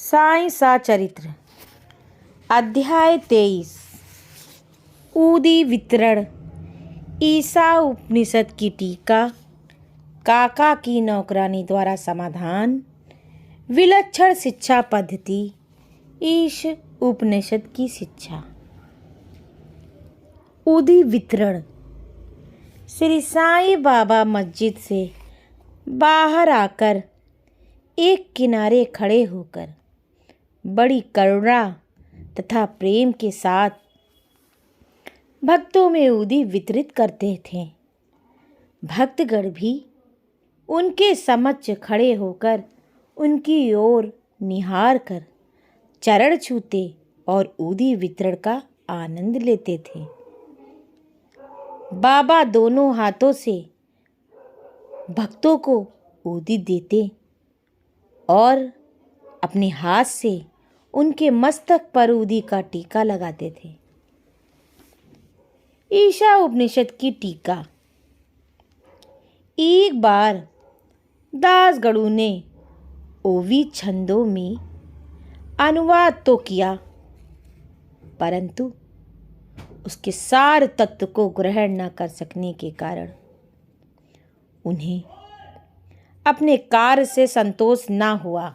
साईं सा चरित्र अध्याय 23 ऊदी वितरण ईसा उपनिषद की टीका काका की नौकरानी द्वारा समाधान विलक्षण शिक्षा पद्धति ईश उपनिषद की शिक्षा। ऊदी वितरण श्री साईं बाबा मस्जिद से बाहर आकर एक किनारे खड़े होकर बड़ी करुणा तथा प्रेम के साथ भक्तों में ऊदी वितरित करते थे। भक्तगण भी उनके समक्ष खड़े होकर उनकी ओर निहार कर चरण छूते और ऊदी वितरण का आनंद लेते थे। बाबा दोनों हाथों से भक्तों को ऊदी देते और अपने हाथ से उनके मस्तक पर ऊदी का टीका लगाते थे। ईशा उपनिषद की टीका। एक बार दासगणु ने ओवी छंदों में अनुवाद तो किया, परंतु उसके सार तत्व को ग्रहण न कर सकने के कारण उन्हें अपने कार्य से संतोष न हुआ।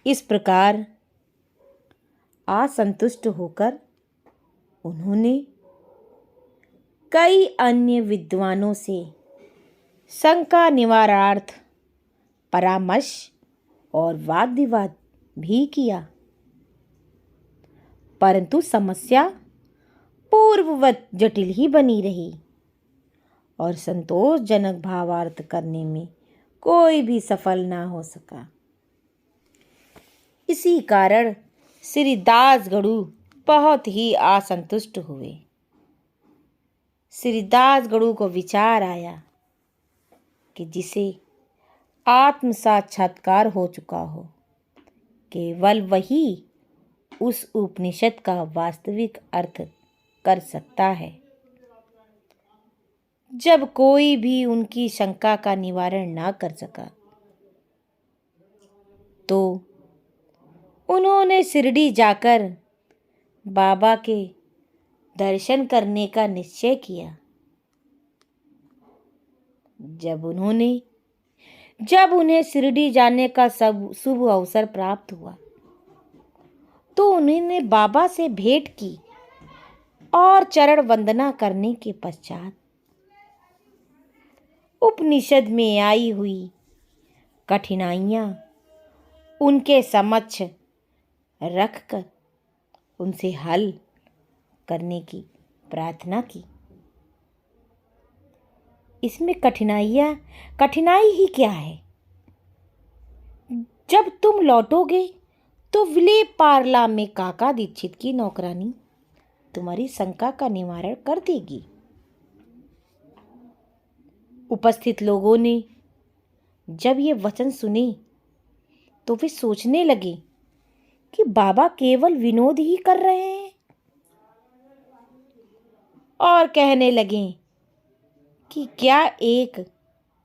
इस प्रकार असंतुष्ट होकर उन्होंने कई अन्य विद्वानों से शंका निवारणार्थ परामर्श और वाद विवाद भी किया, परंतु समस्या पूर्ववत जटिल ही बनी रही और संतोषजनक भावार्थ करने में कोई भी सफल ना हो सका। इसी कारण श्री दासगणु बहुत ही असंतुष्ट हुए। श्री दासगणु को विचार आया कि जिसे आत्म साक्षात्कार हो चुका हो, केवल वही उस उपनिषद का वास्तविक अर्थ कर सकता है। जब कोई भी उनकी शंका का निवारण ना कर सका, तो उन्होंने शिरडी जाकर बाबा के दर्शन करने का निश्चय किया। जब उन्हें शिरडी जाने का शुभ अवसर प्राप्त हुआ, तो उन्होंने बाबा से भेंट की और चरण वंदना करने के पश्चात उपनिषद में आई हुई कठिनाइयां उनके समक्ष रखकर उनसे हल करने की प्रार्थना की। इसमें कठिनाई ही क्या है? जब तुम लौटोगे तो विले पार्ला में काका दीक्षित की नौकरानी तुम्हारी शंका का निवारण कर देगी। उपस्थित लोगों ने जब ये वचन सुने तो वे सोचने लगे कि बाबा केवल विनोद ही कर रहे हैं और कहने लगे कि क्या एक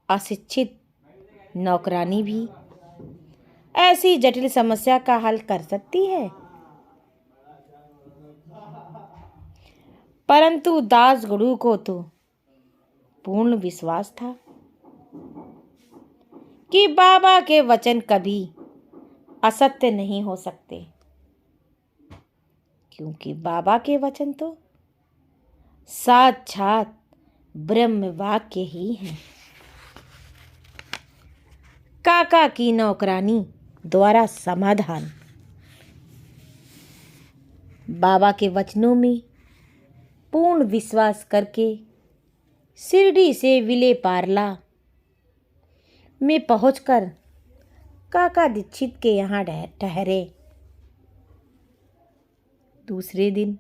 अशिक्षित नौकरानी भी ऐसी जटिल समस्या का हल कर सकती है? परंतु दासगणु को तो पूर्ण विश्वास था कि बाबा के वचन कभी असत्य नहीं हो सकते, क्योंकि बाबा के वचन तो साक्षात ब्रह्म वाक्य ही हैं। काका की नौकरानी द्वारा समाधान। बाबा के वचनों में पूर्ण विश्वास करके शिरडी से विले पार्ला में पहुंचकर काका दीक्षित के यहाँ ठहरे। दूसरे दिन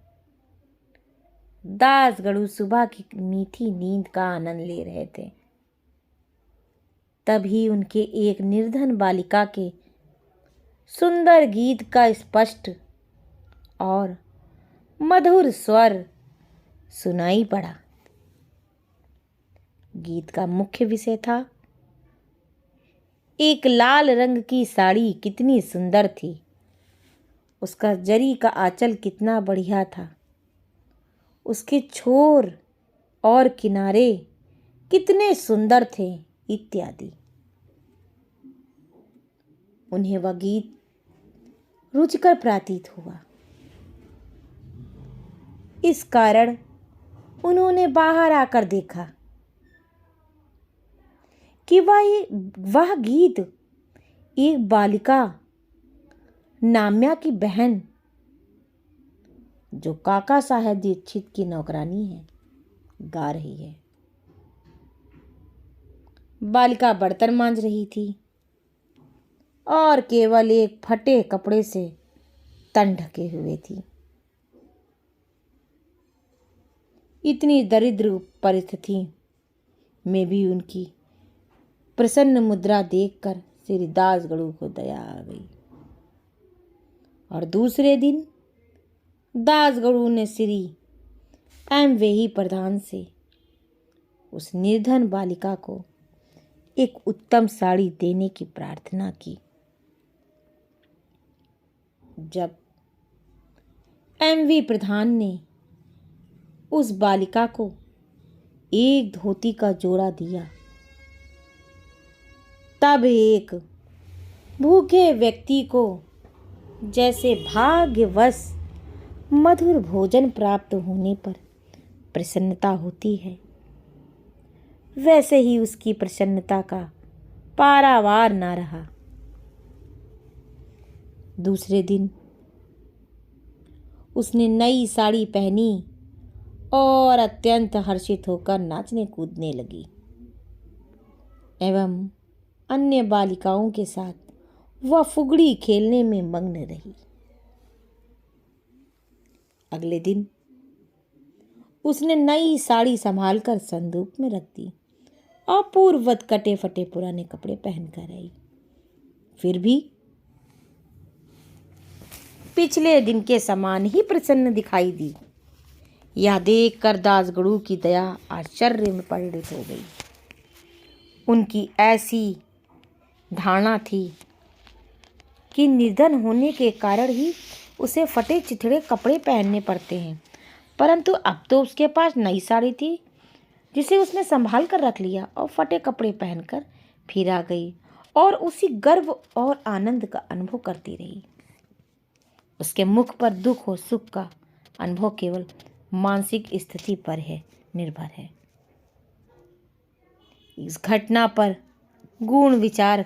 दासगणु सुबह की मीठी नींद का आनंद ले रहे थे। तभी उनके एक निर्धन बालिका के सुंदर गीत का स्पष्ट और मधुर स्वर सुनाई पड़ा। गीत का मुख्य विषय था, एक लाल रंग की साड़ी कितनी सुंदर थी। उसका जरी का आंचल कितना बढ़िया था। उसके छोर और किनारे कितने सुंदर थे, इत्यादि। उन्हें वह गीत रुचिकर प्रतीत हुआ। इस कारण उन्होंने बाहर आकर देखा कि वह गीत एक बालिका नाम्या की बहन, जो काका साहेब दीक्षित की नौकरानी है, गा रही है। बालिका बर्तन मांज रही थी और केवल एक फटे कपड़े से तन ढके हुए थी। इतनी दरिद्र परिस्थिति में भी उनकी प्रसन्न मुद्रा देखकर श्री दासगणु को दया आ गई। और दूसरे दिन दासगणु ने श्री एम वेही प्रधान से उस निर्धन बालिका को एक उत्तम साड़ी देने की प्रार्थना की। जब एम.वी. प्रधान ने उस बालिका को एक धोती का जोड़ा दिया, तब एक भूखे व्यक्ति को जैसे भाग्यवश मधुर भोजन प्राप्त होने पर प्रसन्नता होती है, वैसे ही उसकी प्रसन्नता का पारावार न रहा। दूसरे दिन उसने नई साड़ी पहनी और अत्यंत हर्षित होकर नाचने कूदने लगी एवं अन्य बालिकाओं के साथ वह फुगड़ी खेलने में मग्न रही। अगले दिन उसने नई साड़ी संभालकर संदूक में रख दी और पूर्ववत कटे फटे पुराने कपड़े पहनकर आई। फिर भी पिछले दिन के समान ही प्रसन्न दिखाई दी। यह देखकर दासगणु की दया आश्चर्य में परिणित हो गई। उनकी ऐसी धारणा थी कि निर्धन होने के कारण ही उसे फटे चिथड़े कपड़े पहनने पड़ते हैं, परंतु अब तो उसके पास नई साड़ी थी जिसे उसने संभाल कर रख लिया और फटे कपड़े पहनकर फिर आ गई और उसी गर्व और आनंद का अनुभव करती रही। उसके मुख पर दुख और सुख का अनुभव केवल मानसिक स्थिति पर है निर्भर है। इस घटना पर गूढ़ विचार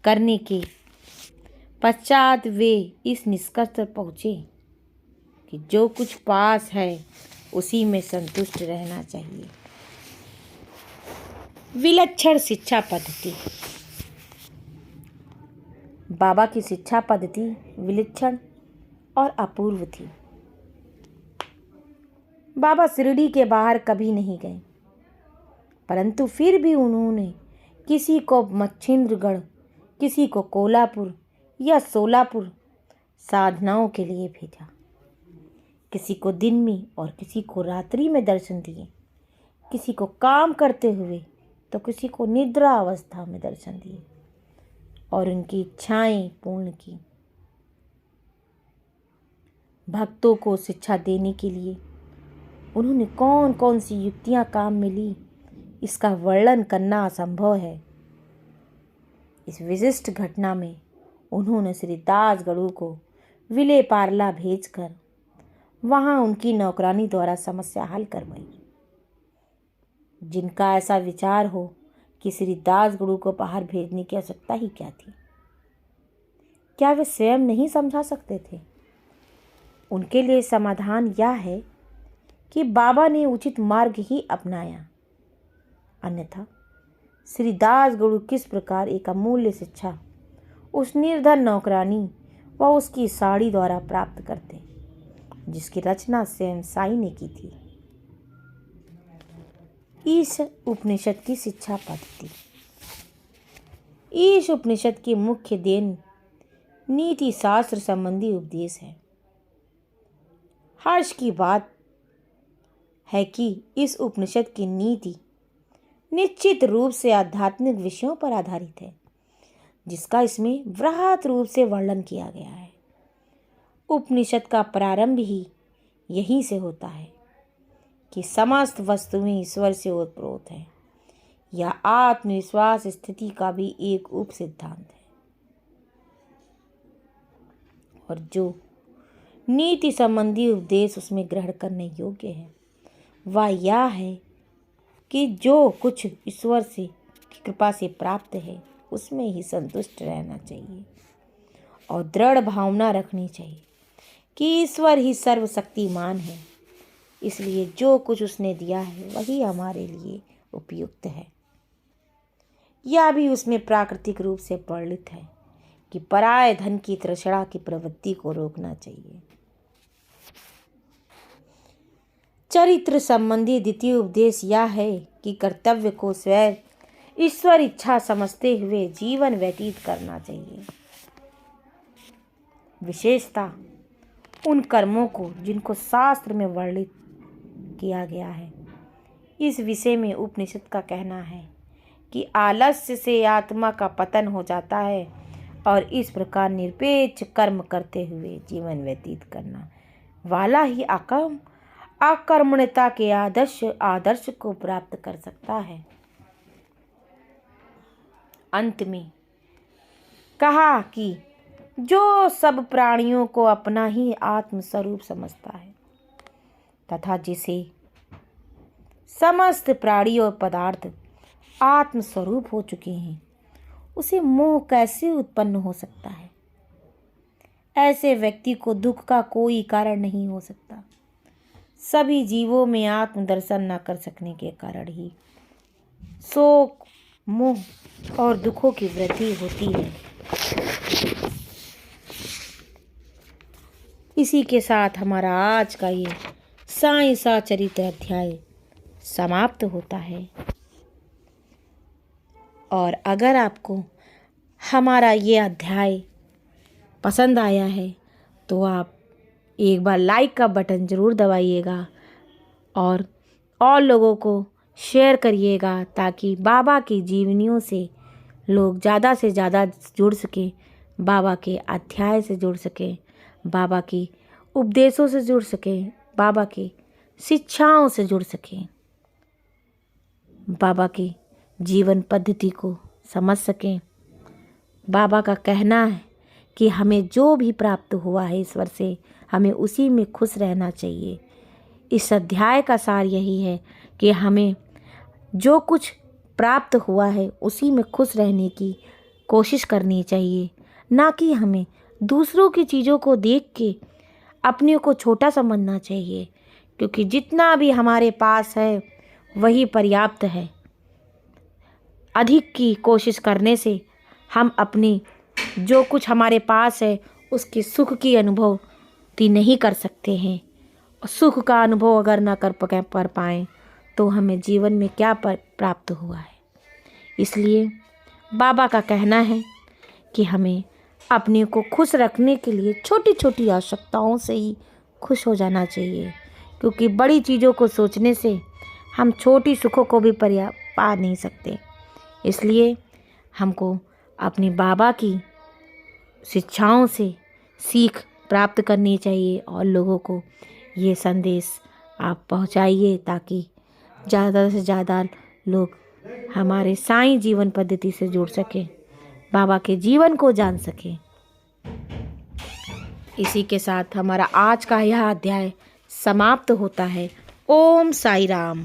करने के पश्चात वे इस निष्कर्ष पर पहुँचे कि जो कुछ पास है उसी में संतुष्ट रहना चाहिए। विलक्षण शिक्षा पद्धति। बाबा की शिक्षा पद्धति विलक्षण और अपूर्व थी। बाबा शिरडी के बाहर कभी नहीं गए, परंतु फिर भी उन्होंने किसी को मच्छिंद्रगढ़, किसी को कोल्हापुर या सोलापुर साधनाओं के लिए भेजा। किसी को दिन में और किसी को रात्रि में दर्शन दिए, किसी को काम करते हुए तो किसी को निद्रा अवस्था में दर्शन दिए और उनकी इच्छाएं पूर्ण की। भक्तों को शिक्षा देने के लिए उन्होंने कौन कौन सी युक्तियां काम में ली, इसका वर्णन करना असंभव है। इस विशिष्ट घटना में उन्होंने श्री दासगणु को विले पार्ला भेजकर वहां उनकी नौकरानी द्वारा समस्या हल करवाई। जिनका ऐसा विचार हो कि श्री दासगणु को बाहर भेजने की आवश्यकता ही क्या थी? क्या वे स्वयं नहीं समझा सकते थे? उनके लिए समाधान यह है कि बाबा ने उचित मार्ग ही अपनाया, अन्यथा श्री दासगणु किस प्रकार एक अमूल्य शिक्षा उस निर्धन नौकरानी व उसकी साड़ी द्वारा प्राप्त करते, जिसकी रचना स्वयं साईं ने की थी। ईश उपनिषद की शिक्षा पद्धति। ईश उपनिषद की मुख्य देन नीति शास्त्र संबंधी उपदेश है। हर्ष की बात है कि इस उपनिषद की नीति निश्चित रूप से आध्यात्मिक विषयों पर आधारित है। जिसका इसमें वृहत रूप से वर्णन किया गया है। उपनिषद का प्रारंभ ही यहीं से होता है कि समस्त वस्तुएं ईश्वर से ओतप्रोत हैं। यह आत्मविश्वास स्थिति का भी एक उप सिद्धांत है। और जो नीति संबंधी उपदेश उसमें ग्रहण करने योग्य है वह यह है कि जो कुछ ईश्वर से की कृपा से प्राप्त है उसमें ही संतुष्ट रहना चाहिए और दृढ़ भावना रखनी चाहिए कि ईश्वर ही सर्वशक्तिमान है, इसलिए जो कुछ उसने दिया है वही हमारे लिए उपयुक्त है। यह भी उसमें प्राकृतिक रूप से परिणित है कि पराय धन की तृष्णा की प्रवृत्ति को रोकना चाहिए। चरित्र संबंधी द्वितीय उपदेश यह है कि कर्तव्य को स्वयं ईश्वर इच्छा समझते हुए जीवन व्यतीत करना चाहिए। विशेषता उन कर्मों को जिनको शास्त्र में वर्णित किया गया है। इस विषय में उपनिषद का कहना है कि आलस्य से आत्मा का पतन हो जाता है और इस प्रकार निरपेक्ष कर्म करते हुए जीवन व्यतीत करना वाला ही अकर्मण्यता के आदर्श को प्राप्त कर सकता है। अंत में कहा कि जो सब प्राणियों को अपना ही आत्म स्वरूप समझता है तथा जिसे समस्त प्राणी और पदार्थ आत्म स्वरूप हो चुके हैं, उसे मोह कैसे उत्पन्न हो सकता है। ऐसे व्यक्ति को दुख का कोई कारण नहीं हो सकता। सभी जीवों में आत्म दर्शन न कर सकने के कारण ही शोक, मोह और दुखों की वृद्धि होती है। इसी के साथ हमारा आज का ये साईं सचरित्र अध्याय समाप्त होता है। और अगर आपको हमारा ये अध्याय पसंद आया है तो आप एक बार लाइक का बटन ज़रूर दबाइएगा और लोगों को शेयर करिएगा ताकि बाबा की जीवनियों से लोग ज़्यादा से ज़्यादा जुड़ सकें, बाबा के अध्याय से जुड़ सकें, बाबा की उपदेशों से जुड़ सकें, बाबा की शिक्षाओं से जुड़ सकें, बाबा की जीवन पद्धति को समझ सकें। बाबा का कहना है कि हमें जो भी प्राप्त हुआ है ईश्वर से, हमें उसी में खुश रहना चाहिए। इस अध्याय का सार यही है कि हमें जो कुछ प्राप्त हुआ है उसी में खुश रहने की कोशिश करनी चाहिए, ना कि हमें दूसरों की चीज़ों को देख के अपने को छोटा समझना चाहिए, क्योंकि जितना भी हमारे पास है वही पर्याप्त है। अधिक की कोशिश करने से हम अपनी जो कुछ हमारे पास है उसके सुख की अनुभूति नहीं कर सकते हैं। सुख का अनुभव अगर ना कर पाएँ तो हमें जीवन में क्या प्राप्त हुआ है। इसलिए बाबा का कहना है कि हमें अपने को खुश रखने के लिए छोटी छोटी आवश्यकताओं से ही खुश हो जाना चाहिए, क्योंकि बड़ी चीज़ों को सोचने से हम छोटी सुखों को भी पा नहीं सकते। इसलिए हमको अपनी बाबा की शिक्षाओं से सीख प्राप्त करनी चाहिए और लोगों को ये संदेश आप पहुंचाइए ताकि ज़्यादा से ज़्यादा लोग हमारे साईं जीवन पद्धति से जुड़ सकें, बाबा के जीवन को जान सकें। इसी के साथ हमारा आज का यह अध्याय समाप्त होता है। ओम साई राम।